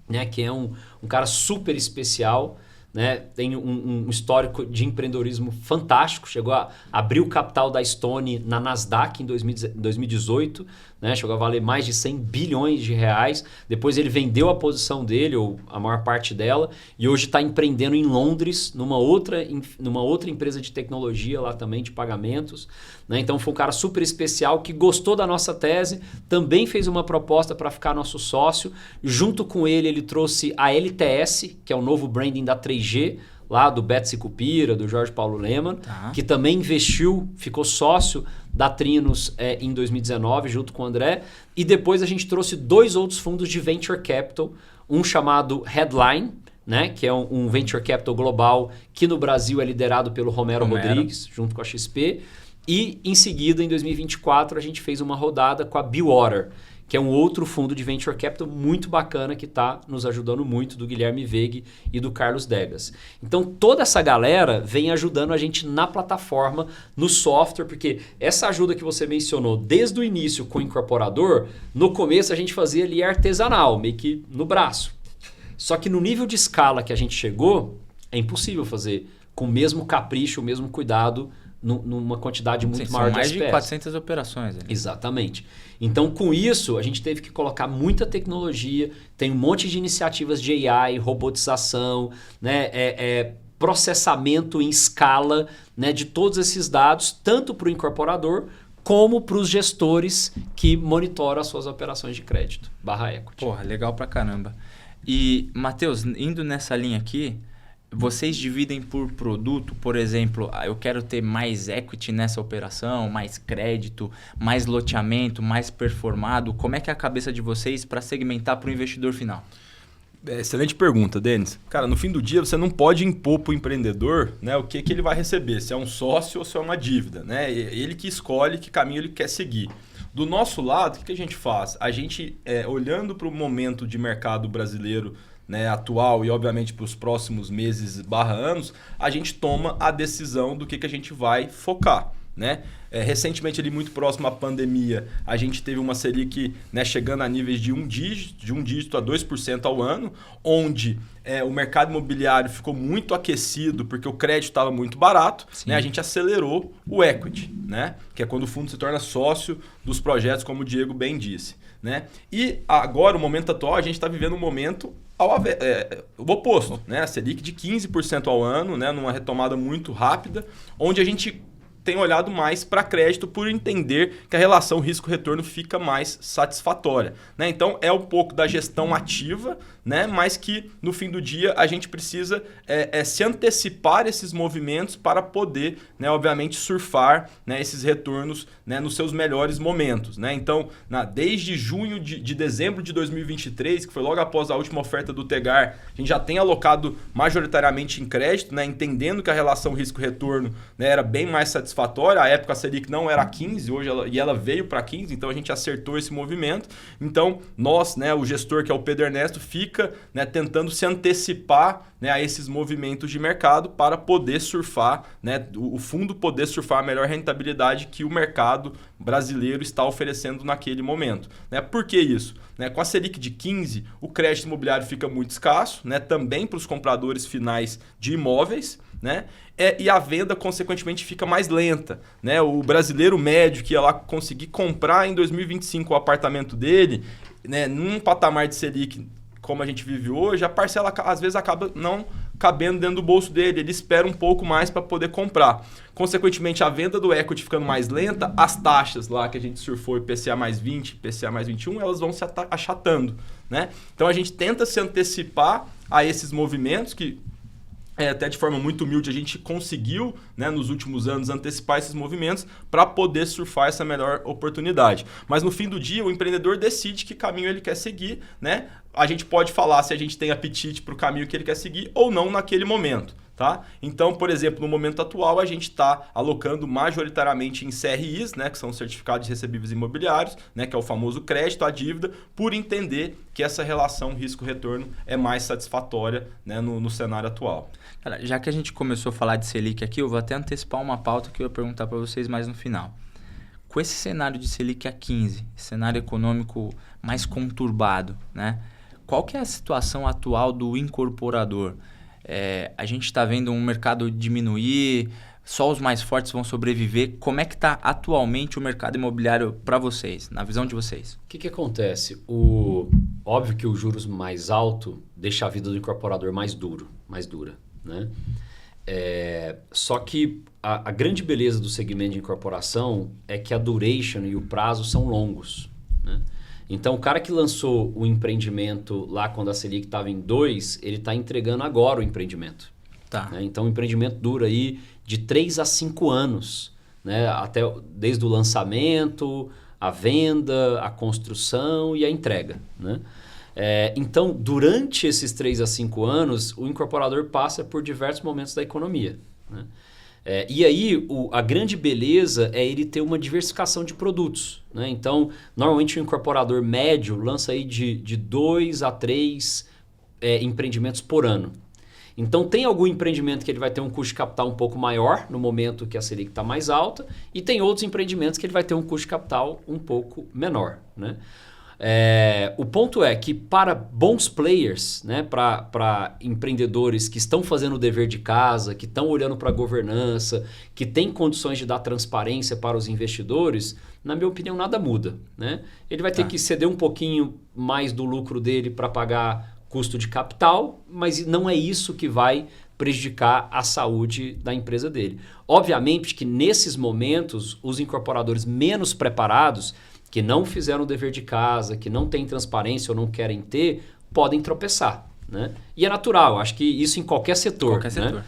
né? Que é um cara super especial. Né? Tem um histórico de empreendedorismo fantástico, chegou a abrir o capital da Stone na Nasdaq em 2018, né? Chegou a valer mais de 100 bilhões de reais, depois ele vendeu a posição dele, ou a maior parte dela, e hoje está empreendendo em Londres, numa outra empresa de tecnologia lá também, de pagamentos. Né? Então foi um cara super especial que gostou da nossa tese, também fez uma proposta para ficar nosso sócio. Junto com ele trouxe a LTS, que é o novo branding da 3G, lá do Betsy Cupira, do Jorge Paulo Lemann, que também investiu, ficou sócio da Trinos em 2019, junto com o André. E depois a gente trouxe 2 outros fundos de Venture Capital, um chamado Headline, né, que é um Venture Capital global, que no Brasil é liderado pelo Romero Rodrigues, junto com a XP. E em seguida, em 2024, a gente fez uma rodada com a Bewater, que é um outro fundo de Venture Capital muito bacana que está nos ajudando muito, do Guilherme Veig e do Carlos Degas. Então, toda essa galera vem ajudando a gente na plataforma, no software, porque essa ajuda que você mencionou desde o início com o incorporador, no começo a gente fazia ali artesanal, meio que no braço. Só que no nível de escala que a gente chegou, é impossível fazer com o mesmo capricho, o mesmo cuidado, numa quantidade muito maior de SPS. São mais de 400 operações. Ali. Exatamente. Então, com isso, a gente teve que colocar muita tecnologia, tem um monte de iniciativas de AI, robotização, né? Processamento em escala, né? De todos esses dados, tanto para o incorporador como para os gestores que monitoram as suas operações de crédito, /equity. Porra, legal pra caramba. E, Matheus, indo nessa linha aqui, vocês dividem por produto, por exemplo, eu quero ter mais equity nessa operação, mais crédito, mais loteamento, mais performado. Como é que é a cabeça de vocês para segmentar para o investidor final? Excelente pergunta, Denis. Cara, no fim do dia você não pode impor para o empreendedor, né, o que ele vai receber, se é um sócio ou se é uma dívida. Né? Ele que escolhe que caminho ele quer seguir. Do nosso lado, o que a gente faz? A gente, olhando para o momento de mercado brasileiro, né, atual e obviamente para os próximos meses /anos, a gente toma a decisão do que a gente vai focar. Né? Recentemente, ali, muito próximo à pandemia, a gente teve uma Selic, né, chegando a níveis de um dígito a 2% ao ano, onde o mercado imobiliário ficou muito aquecido porque o crédito estava muito barato, né? A gente acelerou o equity, né? Que é quando o fundo se torna sócio dos projetos, como o Diego bem disse. Né? E agora, o momento atual, a gente está vivendo um momento o oposto, né? A Selic de 15% ao ano, né? Numa retomada muito rápida, onde a gente tem olhado mais para crédito por entender que a relação risco-retorno fica mais satisfatória. Né? Então, é um pouco da gestão ativa, né? Mas que no fim do dia a gente precisa se antecipar esses movimentos para poder, né, obviamente, surfar, né, esses retornos, né, nos seus melhores momentos. Né? Então, desde junho de dezembro de 2023, que foi logo após a última oferta do Tegar, a gente já tem alocado majoritariamente em crédito, né, entendendo que a relação risco-retorno, né, era bem mais satisfatória. À época a Selic não era 15, hoje ela veio para 15, então a gente acertou esse movimento. Então, nós, né, o gestor que é o Pedro Ernesto, fica, né, tentando se antecipar, né, a esses movimentos de mercado para poder surfar, né, o fundo poder surfar a melhor rentabilidade que o mercado brasileiro está oferecendo naquele momento. Né? Por que isso? Né, com a Selic de 15, o crédito imobiliário fica muito escasso, né, também para os compradores finais de imóveis, né? E a venda, consequentemente, fica mais lenta. Né? O brasileiro médio que ia lá conseguir comprar em 2025 o apartamento dele, né, num patamar de Selic como a gente vive hoje, a parcela às vezes acaba não cabendo dentro do bolso dele, ele espera um pouco mais para poder comprar. Consequentemente, a venda do equity ficando mais lenta, as taxas lá que a gente surfou, IPCA mais 20, IPCA mais 21, elas vão se achatando. Né? Então a gente tenta se antecipar a esses movimentos que, até de forma muito humilde, a gente conseguiu, né, nos últimos anos antecipar esses movimentos para poder surfar essa melhor oportunidade. Mas no fim do dia, o empreendedor decide que caminho ele quer seguir. Né? A gente pode falar se a gente tem apetite para o caminho que ele quer seguir ou não naquele momento. Tá? Tá? Então, por exemplo, no momento atual, a gente está alocando majoritariamente em CRIs, né, que são certificados de recebíveis imobiliários, né, que é o famoso crédito à dívida, por entender que essa relação risco-retorno é mais satisfatória, né, no cenário atual. Cara, já que a gente começou a falar de Selic aqui, eu vou até antecipar uma pauta que eu ia perguntar para vocês mais no final. Com esse cenário de Selic a 15, cenário econômico mais conturbado, né, qual que é a situação atual do incorporador? A gente está vendo um mercado diminuir, só os mais fortes vão sobreviver. Como é que está atualmente o mercado imobiliário para vocês, na visão de vocês? O que acontece? Óbvio que o juros mais alto deixa a vida do incorporador mais dura, né? Só que a grande beleza do segmento de incorporação é que a duration e o prazo são longos, né? Então, o cara que lançou o empreendimento lá quando a Selic estava em 2, ele está entregando agora o empreendimento. Tá. Né? Então, o empreendimento dura aí de 3 a 5 anos, né? Desde o lançamento, a venda, a construção e a entrega, né? Então, durante esses 3 a 5 anos, o incorporador passa por diversos momentos da economia, né? E aí, a grande beleza é ele ter uma diversificação de produtos, né? Então, normalmente o incorporador médio lança aí de 2 a 3 empreendimentos por ano. Então, tem algum empreendimento que ele vai ter um custo de capital um pouco maior no momento que a Selic está mais alta, e tem outros empreendimentos que ele vai ter um custo de capital um pouco menor, né? O ponto é que para bons players, né, para empreendedores que estão fazendo o dever de casa, que estão olhando para a governança, que têm condições de dar transparência para os investidores, na minha opinião, nada muda, né? Ele vai ter que ceder um pouquinho mais do lucro dele para pagar custo de capital, mas não é isso que vai prejudicar a saúde da empresa dele. Obviamente que nesses momentos, os incorporadores menos preparados, que não fizeram o dever de casa, que não têm transparência ou não querem ter, podem tropeçar, né? E é natural, acho que isso em qualquer setor. Qualquer setor.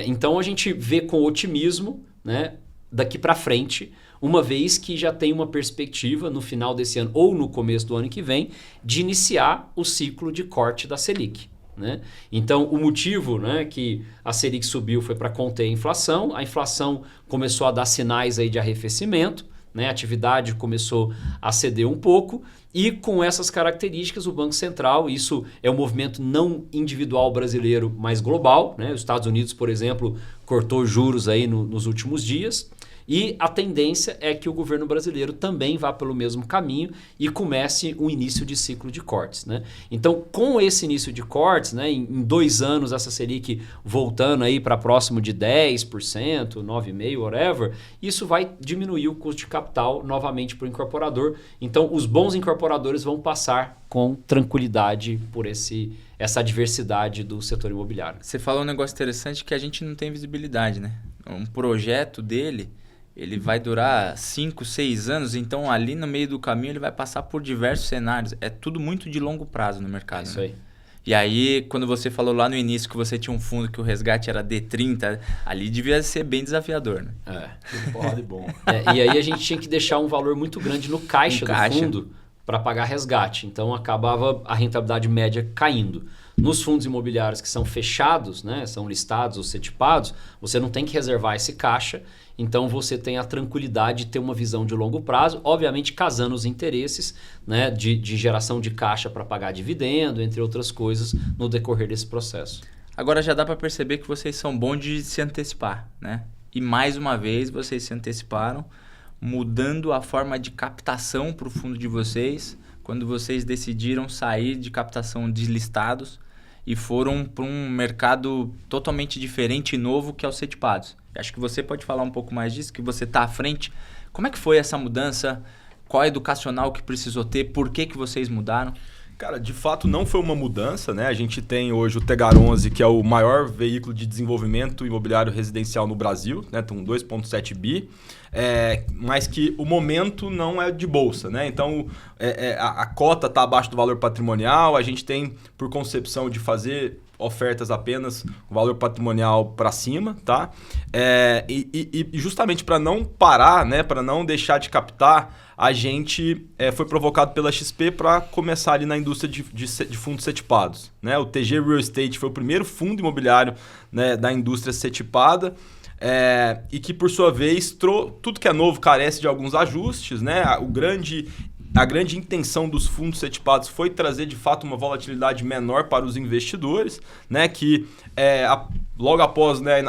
Então a gente vê com otimismo, né, daqui para frente, uma vez que já tem uma perspectiva no final desse ano ou no começo do ano que vem de iniciar o ciclo de corte da Selic, né? Então o motivo, né, que a Selic subiu foi para conter a inflação começou a dar sinais aí de arrefecimento, né? A atividade começou a ceder um pouco e com essas características o Banco Central, isso é um movimento não individual brasileiro, mas global, né? Os Estados Unidos, por exemplo, cortou juros aí nos últimos dias e a tendência é que o governo brasileiro também vá pelo mesmo caminho e comece um início de ciclo de cortes, né? Então, com esse início de cortes, né, em 2 anos essa Selic voltando aí para próximo de 10%, 9,5%, whatever, isso vai diminuir o custo de capital novamente para o incorporador. Então, os bons incorporadores vão passar com tranquilidade por essa diversidade do setor imobiliário. Você falou um negócio interessante que a gente não tem visibilidade, né? Um projeto dele, ele vai durar 5, 6 anos, então ali no meio do caminho ele vai passar por diversos cenários. É tudo muito de longo prazo no mercado. Isso né? aí. E aí, quando você falou lá no início que você tinha um fundo que o resgate era D30, ali devia ser bem desafiador, né? Porra de bom. E aí a gente tinha que deixar um valor muito grande no caixa do fundo para pagar resgate. Então acabava a rentabilidade média caindo. Nos fundos imobiliários que são fechados, né, são listados ou setipados, você não tem que reservar esse caixa, então você tem a tranquilidade de ter uma visão de longo prazo, obviamente casando os interesses, né, de geração de caixa para pagar dividendo, entre outras coisas, no decorrer desse processo. Agora já dá para perceber que vocês são bons de se antecipar, né? E mais uma vez vocês se anteciparam, mudando a forma de captação para o fundo de vocês, quando vocês decidiram sair de captação de listados e foram para um mercado totalmente diferente e novo que é os setipados. Acho que você pode falar um pouco mais disso, que você está à frente. Como é que foi essa mudança? Qual é educacional que precisou ter? Por que vocês mudaram? Cara, de fato não foi uma mudança, né? A gente tem hoje o Tegar 11, que é o maior veículo de desenvolvimento imobiliário residencial no Brasil, né? Tem 2,7 bi, mas que o momento não é de bolsa, né? Então a cota está abaixo do valor patrimonial, a gente tem por concepção de fazer ofertas apenas com valor patrimonial para cima, tá? E justamente para não parar, né, para não deixar de captar, a gente foi provocado pela XP para começar ali na indústria de fundos setipados, né? O TG Real Estate foi o primeiro fundo imobiliário, né, da indústria setipada, e que, por sua vez, tudo que é novo carece de alguns ajustes, né? A grande intenção dos fundos setipados foi trazer, de fato, uma volatilidade menor para os investidores, né? Que logo após, né,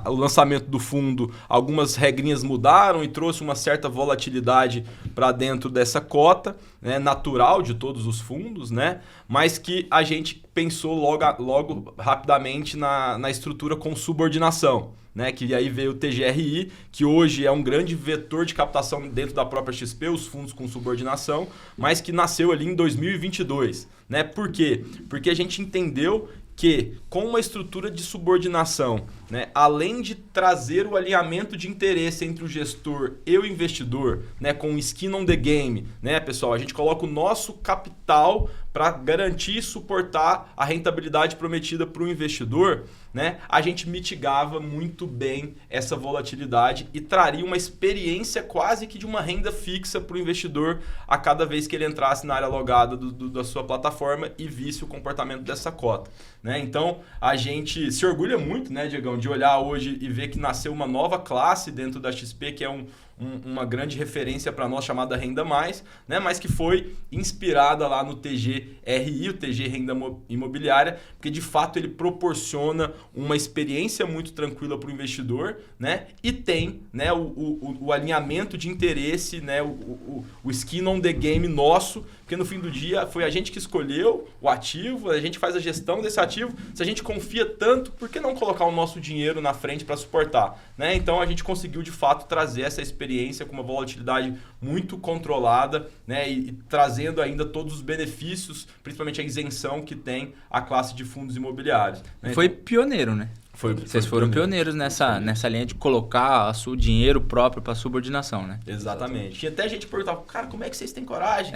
o lançamento do fundo, algumas regrinhas mudaram e trouxe uma certa volatilidade para dentro dessa cota, né, natural de todos os fundos, né? Mas que a gente pensou logo rapidamente na estrutura com subordinação, né, que aí veio o TGRI, que hoje é um grande vetor de captação dentro da própria XP, os fundos com subordinação, mas que nasceu ali em 2022. Né? Por quê? Porque a gente entendeu que com uma estrutura de subordinação, né, além de trazer o alinhamento de interesse entre o gestor e o investidor, né, com o skin on the game, né, pessoal, a gente coloca o nosso capital para garantir e suportar a rentabilidade prometida para o investidor, né, a gente mitigava muito bem essa volatilidade e traria uma experiência quase que de uma renda fixa para o investidor a cada vez que ele entrasse na área logada da sua plataforma e visse o comportamento dessa cota. Né? Então, a gente se orgulha muito, né, Diegão, de olhar hoje e ver que nasceu uma nova classe dentro da XP, que é uma grande referência para nós, chamada Renda Mais, né, mas que foi inspirada lá no TGRI, o TG Renda Imobiliária, porque de fato ele proporciona uma experiência muito tranquila para o investidor, né, e tem, né, o alinhamento de interesse, né, o skin on the game nosso, porque no fim do dia foi a gente que escolheu o ativo, a gente faz a gestão desse ativo. Se a gente confia tanto, por que não colocar o nosso dinheiro na frente para suportar? Né? Então a gente conseguiu de fato trazer essa experiência com uma volatilidade muito controlada, né, e trazendo ainda todos os benefícios, principalmente a isenção que tem a classe de fundos imobiliários. Né? Foi pioneiro, né? Vocês foram pioneiros nessa linha de colocar o dinheiro próprio para subordinação, né? Exatamente. Tinha até gente que perguntava, cara, como é que vocês têm coragem?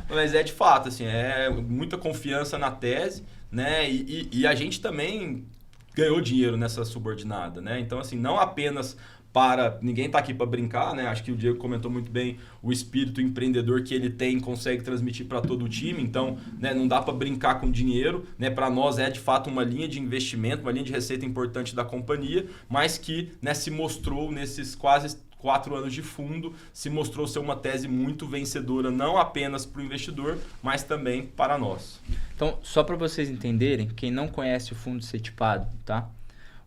Mas de fato, assim, é muita confiança na tese, né? E a gente também ganhou dinheiro nessa subordinada, né? Então, assim, não apenas ninguém está aqui para brincar, né? Acho que o Diego comentou muito bem o espírito empreendedor que ele tem, consegue transmitir para todo o time. Então, né, não dá para brincar com dinheiro, né? Para nós é de fato uma linha de investimento, uma linha de receita importante da companhia, mas que, né, se mostrou nesses quase 4 anos de fundo, se mostrou ser uma tese muito vencedora, não apenas para o investidor, mas também para nós. Então, só para vocês entenderem, quem não conhece o fundo setipado, tá?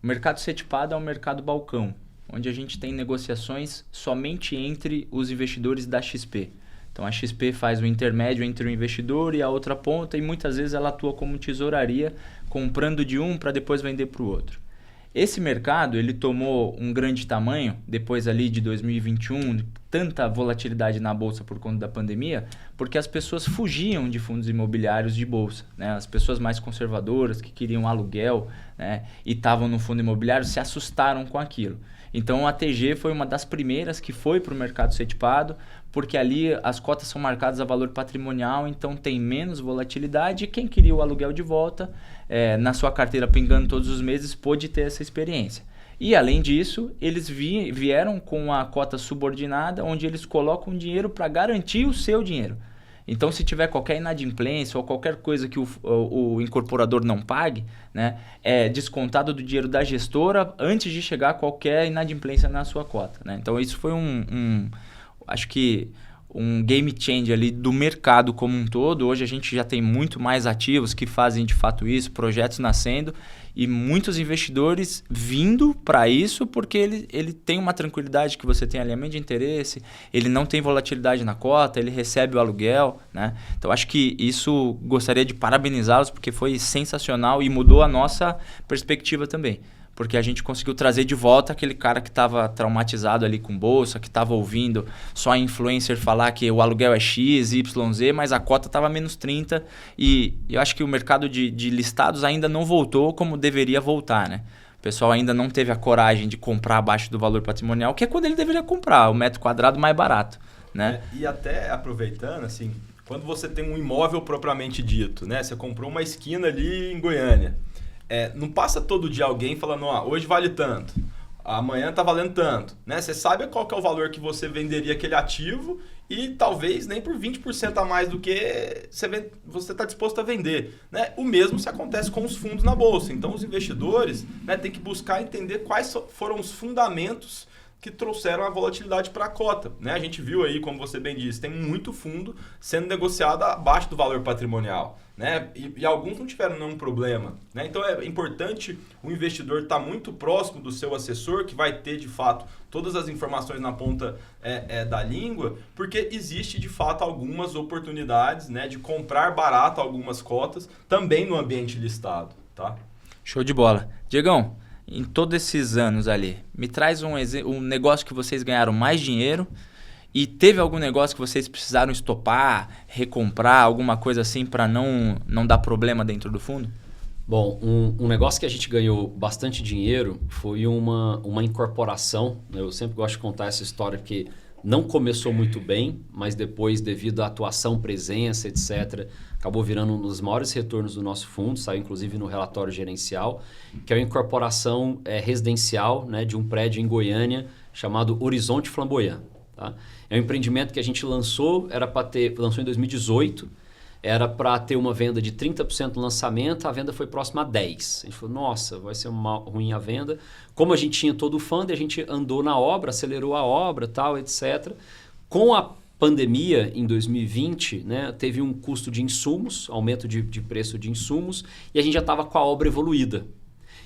O mercado setipado é um mercado balcão, onde a gente tem negociações somente entre os investidores da XP. Então a XP faz o intermédio entre o investidor e a outra ponta e muitas vezes ela atua como tesouraria, comprando de um para depois vender para o outro. Esse mercado ele tomou um grande tamanho depois ali de 2021, tanta volatilidade na bolsa por conta da pandemia, porque as pessoas fugiam de fundos imobiliários de bolsa, né? As pessoas mais conservadoras que queriam aluguel, né, e estavam no fundo imobiliário se assustaram com aquilo. Então a TG foi uma das primeiras que foi para o mercado setipado, porque ali as cotas são marcadas a valor patrimonial, então tem menos volatilidade e quem queria o aluguel de volta, na sua carteira pingando todos os meses, pôde ter essa experiência. E além disso, eles vieram com a cota subordinada, onde eles colocam dinheiro para garantir o seu dinheiro. Então, se tiver qualquer inadimplência ou qualquer coisa que o incorporador não pague, né, é descontado do dinheiro da gestora antes de chegar qualquer inadimplência na sua cota. Né? Então, isso foi acho que um game change ali do mercado como um todo. Hoje a gente já tem muito mais ativos que fazem de fato isso, projetos nascendo e muitos investidores vindo para isso porque ele tem uma tranquilidade que você tem alinhamento de interesse, ele não tem volatilidade na cota, ele recebe o aluguel, né? Então acho que isso gostaria de parabenizá-los porque foi sensacional e mudou a nossa perspectiva também. Porque a gente conseguiu trazer de volta aquele cara que estava traumatizado ali com bolsa, que estava ouvindo só a influencer falar que o aluguel é X, Y, Z, mas a cota estava menos 30. E eu acho que o mercado de listados ainda não voltou como deveria voltar, né? O pessoal ainda não teve a coragem de comprar abaixo do valor patrimonial, que é quando ele deveria comprar, o metro quadrado mais barato, né? E até aproveitando, assim, quando você tem um imóvel propriamente dito, né? Você comprou uma esquina ali em Goiânia. Não passa todo dia alguém falando, hoje vale tanto, amanhã está valendo tanto, né? Você sabe qual que é o valor que você venderia aquele ativo e talvez nem por 20% a mais do que você está disposto a vender, né? O mesmo se acontece com os fundos na bolsa. Então, os investidores, né, têm que buscar entender quais foram os fundamentos que trouxeram a volatilidade para a cota, né? A gente viu aí, como você bem disse, tem muito fundo sendo negociado abaixo do valor patrimonial, né? E alguns não tiveram nenhum problema, né? Então é importante o investidor estar muito próximo do seu assessor, que vai ter de fato todas as informações na ponta da língua, porque existe de fato algumas oportunidades, né, de comprar barato algumas cotas também no ambiente listado, tá? Show de bola. Diegão, em todos esses anos ali, me traz um negócio que vocês ganharam mais dinheiro e teve algum negócio que vocês precisaram estopar, recomprar, alguma coisa assim para não dar problema dentro do fundo? Bom, um negócio que a gente ganhou bastante dinheiro foi uma incorporação. Eu sempre gosto de contar essa história porque não começou muito bem, mas depois, devido à atuação, presença, etc., acabou virando um dos maiores retornos do nosso fundo, saiu inclusive no relatório gerencial, que é a incorporação residencial, né, de um prédio em Goiânia chamado Horizonte Flamboyant. Tá? É um empreendimento que a gente lançou em 2018, era para ter uma venda de 30% no lançamento, a venda foi próxima a 10%. A gente falou, nossa, vai ser ruim a venda. Como a gente tinha todo o fundo, a gente andou na obra, acelerou a obra, tal, etc. Com a pandemia, em 2020, né, teve um custo de insumos, aumento de preço de insumos, e a gente já estava com a obra evoluída.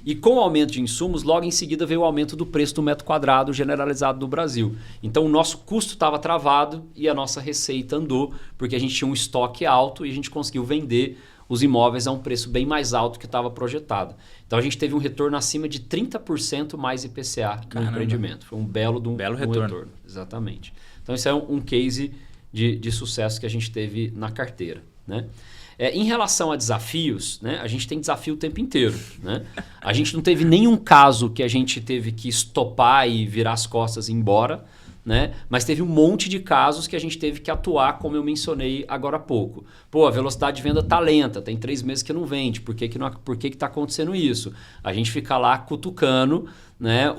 E com o aumento de insumos, logo em seguida veio o aumento do preço do metro quadrado generalizado no Brasil. Então o nosso custo estava travado e a nossa receita andou, porque a gente tinha um estoque alto e a gente conseguiu vender os imóveis a um preço bem mais alto que estava projetado. Então a gente teve um retorno acima de 30% mais IPCA no empreendimento. Foi um belo retorno. Exatamente. Então esse é um case de sucesso que a gente teve na carteira, né? Em relação a desafios, né, a gente tem desafio o tempo inteiro. Né? A gente não teve nenhum caso que a gente teve que estopar e virar as costas e ir embora, né? Mas teve um monte de casos que a gente teve que atuar, como eu mencionei agora há pouco. Pô, a velocidade de venda está lenta, tem 3 meses que não vende, por que está acontecendo isso? A gente fica lá cutucando, né,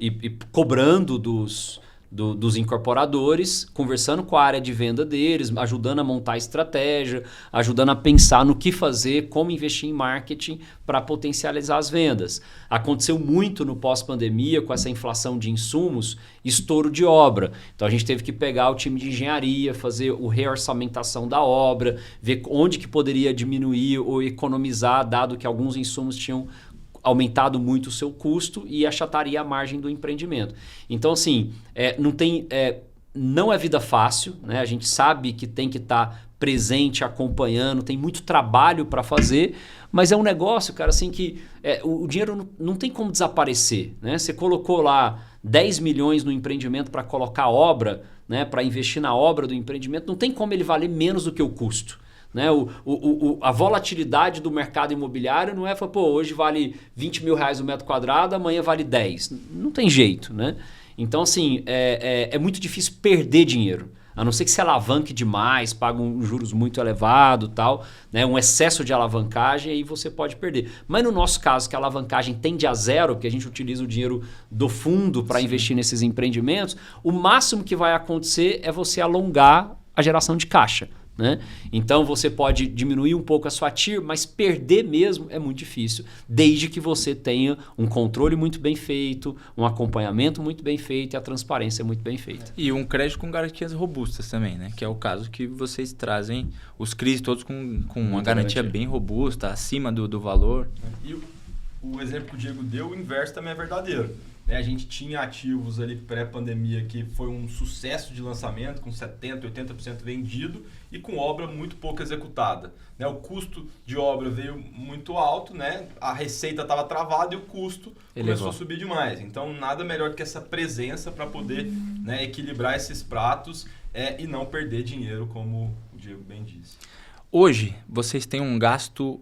e cobrando dos incorporadores, conversando com a área de venda deles, ajudando a montar a estratégia, ajudando a pensar no que fazer, como investir em marketing para potencializar as vendas. Aconteceu muito no pós-pandemia, com essa inflação de insumos, estouro de obra. Então a gente teve que pegar o time de engenharia, fazer o reorçamentação da obra, ver onde que poderia diminuir ou economizar, dado que alguns insumos tinham aumentado muito o seu custo e achataria a margem do empreendimento. Então, assim, não é vida fácil, né? A gente sabe que tem que estar presente, acompanhando, tem muito trabalho para fazer, mas é um negócio, cara, assim, que o dinheiro não tem como desaparecer, né? Você colocou lá 10 milhões no empreendimento para colocar obra, né? Para investir na obra do empreendimento, não tem como ele valer menos do que o custo. Né? A volatilidade do mercado imobiliário não é, hoje vale 20 mil reais o metro quadrado, amanhã vale 10. Não tem jeito, né? Então, assim, é muito difícil perder dinheiro. A não ser que se alavanque demais, pague um juros muito elevado, tal, né? Um excesso de alavancagem, aí você pode perder. Mas no nosso caso, que a alavancagem tende a zero, porque a gente utiliza o dinheiro do fundo para investir nesses empreendimentos, o máximo que vai acontecer é você alongar a geração de caixa. Né? Então você pode diminuir um pouco a sua TIR, mas perder mesmo é muito difícil, desde que você tenha um controle muito bem feito, um acompanhamento muito bem feito e a transparência muito bem feita. E um crédito com garantias robustas também, né? Que é o caso que vocês trazem os CRIs todos com uma garantia bem robusta, acima do valor. E o exemplo que o Diego deu, o inverso também é verdadeiro. A gente tinha ativos ali pré-pandemia que foi um sucesso de lançamento, com 70%, 80% vendido e com obra muito pouco executada. O custo de obra veio muito alto, né? A receita estava travada e o custo começou a subir demais. Então, nada melhor que essa presença para poder, né, equilibrar esses pratos e não perder dinheiro, como o Diego bem disse. Hoje, vocês têm um gasto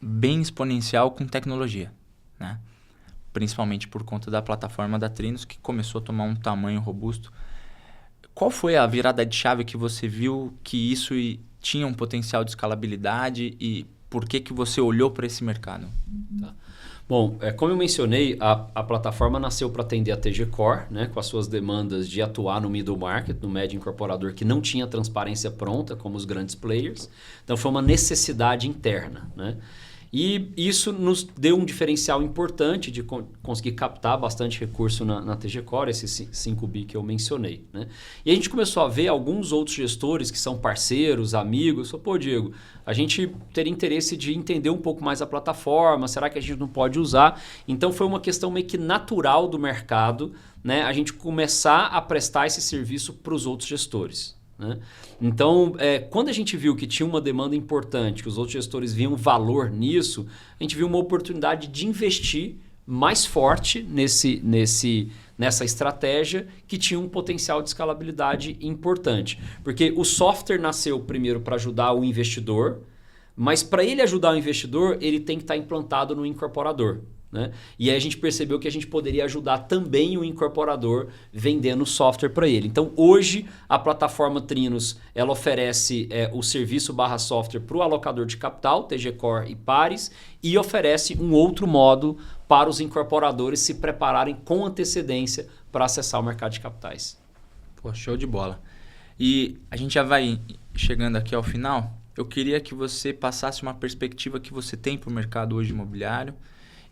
bem exponencial com tecnologia, né? Principalmente por conta da plataforma da Trinos, que começou a tomar um tamanho robusto. qual foi a virada de chave que você viu que isso tinha um potencial de escalabilidade e por que você olhou para esse mercado? Tá. Bom, como eu mencionei, a plataforma nasceu para atender a TG Core, né, com as suas demandas de atuar no middle market, no médio incorporador, que não tinha transparência pronta, como os grandes players. Então, foi uma necessidade interna, né? E isso nos deu um diferencial importante de conseguir captar bastante recurso na TG Core, esses 5 bi que eu mencionei, né? E a gente começou a ver alguns outros gestores que são parceiros, amigos. Falou, pô, Diego, a gente teria interesse de entender um pouco mais a plataforma, será que a gente não pode usar? Então foi uma questão meio que natural do mercado, né? A gente começar a prestar esse serviço para os outros gestores, né? Então, quando a gente viu que tinha uma demanda importante, que os outros gestores viam valor nisso, a gente viu uma oportunidade de investir mais forte nessa estratégia que tinha um potencial de escalabilidade importante. Porque o software nasceu primeiro para ajudar o investidor, mas para ele ajudar o investidor, ele tem que estar implantado no incorporador, né? E aí a gente percebeu que a gente poderia ajudar também o incorporador vendendo software para ele. Então hoje a plataforma Trinos ela oferece o serviço /software para o alocador de capital, TG Core e pares, e oferece um outro modo para os incorporadores se prepararem com antecedência para acessar o mercado de capitais. Pô, show de bola. E a gente já vai chegando aqui ao final. Eu queria que você passasse uma perspectiva que você tem para o mercado hoje imobiliário.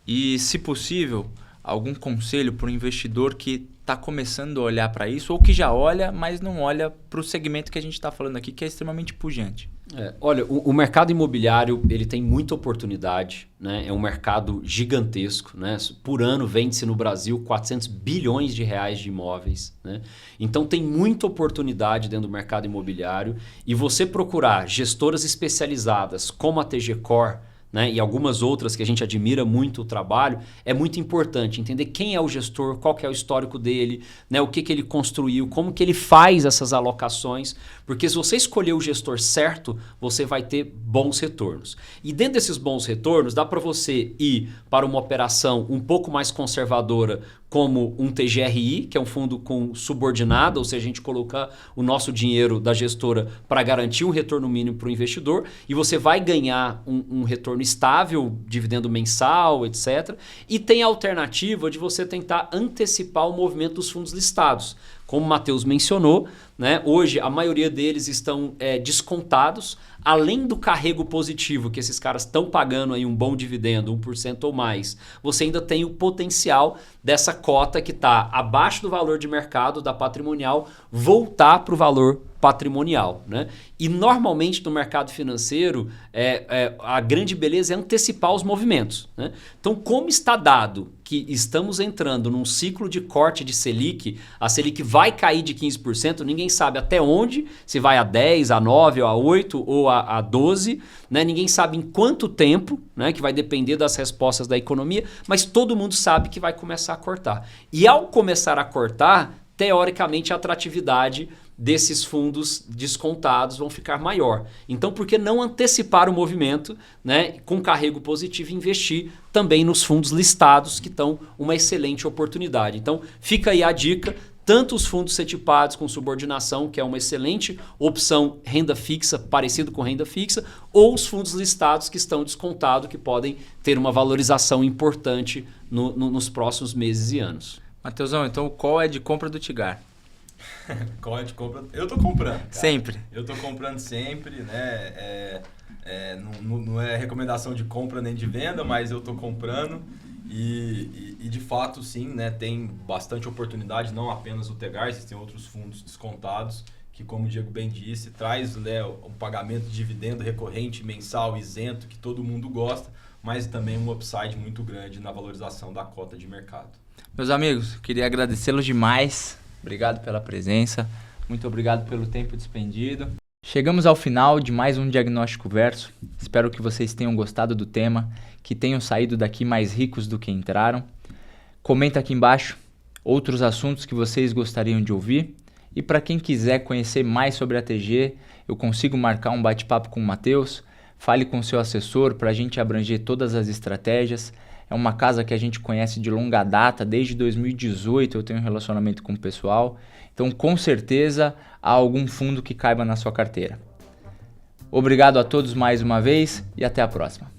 E, se possível, algum conselho para o investidor que está começando a olhar para isso ou que já olha, mas não olha para o segmento que a gente está falando aqui, que é extremamente pujante. Olha, o mercado imobiliário ele tem muita oportunidade, né? É um mercado gigantesco, né? Por ano vende-se no Brasil 400 bilhões de reais de imóveis, né? Então tem muita oportunidade dentro do mercado imobiliário e você procurar gestoras especializadas como a TG Core, né, e algumas outras que a gente admira muito o trabalho, é muito importante entender quem é o gestor, qual que é o histórico dele, né, o que ele construiu, como que ele faz essas alocações, porque se você escolher o gestor certo, você vai ter bons retornos. E dentro desses bons retornos, dá para você ir para uma operação um pouco mais conservadora, como um TGRI, que é um fundo com subordinado, ou seja, a gente colocar o nosso dinheiro da gestora para garantir um retorno mínimo para o investidor e você vai ganhar um retorno estável, dividendo mensal, etc. E tem a alternativa de você tentar antecipar o movimento dos fundos listados. Como o Matheus mencionou, né, hoje a maioria deles estão descontados, além do carrego positivo que esses caras estão pagando aí um bom dividendo, 1% ou mais, você ainda tem o potencial dessa cota que está abaixo do valor de mercado da patrimonial voltar para o valor patrimonial, né? E normalmente no mercado financeiro a grande beleza é antecipar os movimentos, né? Então, como está dado que estamos entrando num ciclo de corte de Selic, a Selic vai cair de 15%, ninguém sabe até onde, se vai a 10, a 9, a 8 ou a 12, né? Ninguém sabe em quanto tempo, né? Que vai depender das respostas da economia, mas todo mundo sabe que vai começar a cortar. E ao começar a cortar, teoricamente a atratividade desses fundos descontados vão ficar maior. Então, por que não antecipar o movimento, né, com carrego positivo e investir também nos fundos listados, que estão uma excelente oportunidade. Então, fica aí a dica, tanto os fundos setipados com subordinação, que é uma excelente opção renda fixa, parecido com renda fixa, ou os fundos listados que estão descontados, que podem ter uma valorização importante nos próximos meses e anos. Matheusão, então o call é de compra do Tigar. Qual é de compra? Eu tô comprando, cara. Sempre. Eu tô comprando sempre, né? Não é recomendação de compra nem de venda, mas eu tô comprando e de fato sim, né? Tem bastante oportunidade, não apenas o Tegar, existem outros fundos descontados que, como o Diego bem disse, traz, né, um pagamento de dividendo recorrente, mensal, isento, que todo mundo gosta, mas também um upside muito grande na valorização da cota de mercado. Meus amigos, queria agradecê-los demais. Obrigado pela presença, muito obrigado pelo tempo despendido. Chegamos ao final de mais um Diagnóstico Verso. Espero que vocês tenham gostado do tema, que tenham saído daqui mais ricos do que entraram. Comenta aqui embaixo outros assuntos que vocês gostariam de ouvir. E para quem quiser conhecer mais sobre a TG, eu consigo marcar um bate-papo com o Matheus. Fale com o seu assessor para a gente abranger todas as estratégias. É uma casa que a gente conhece de longa data, desde 2018 eu tenho um relacionamento com o pessoal. Então, com certeza, há algum fundo que caiba na sua carteira. Obrigado a todos mais uma vez e até a próxima.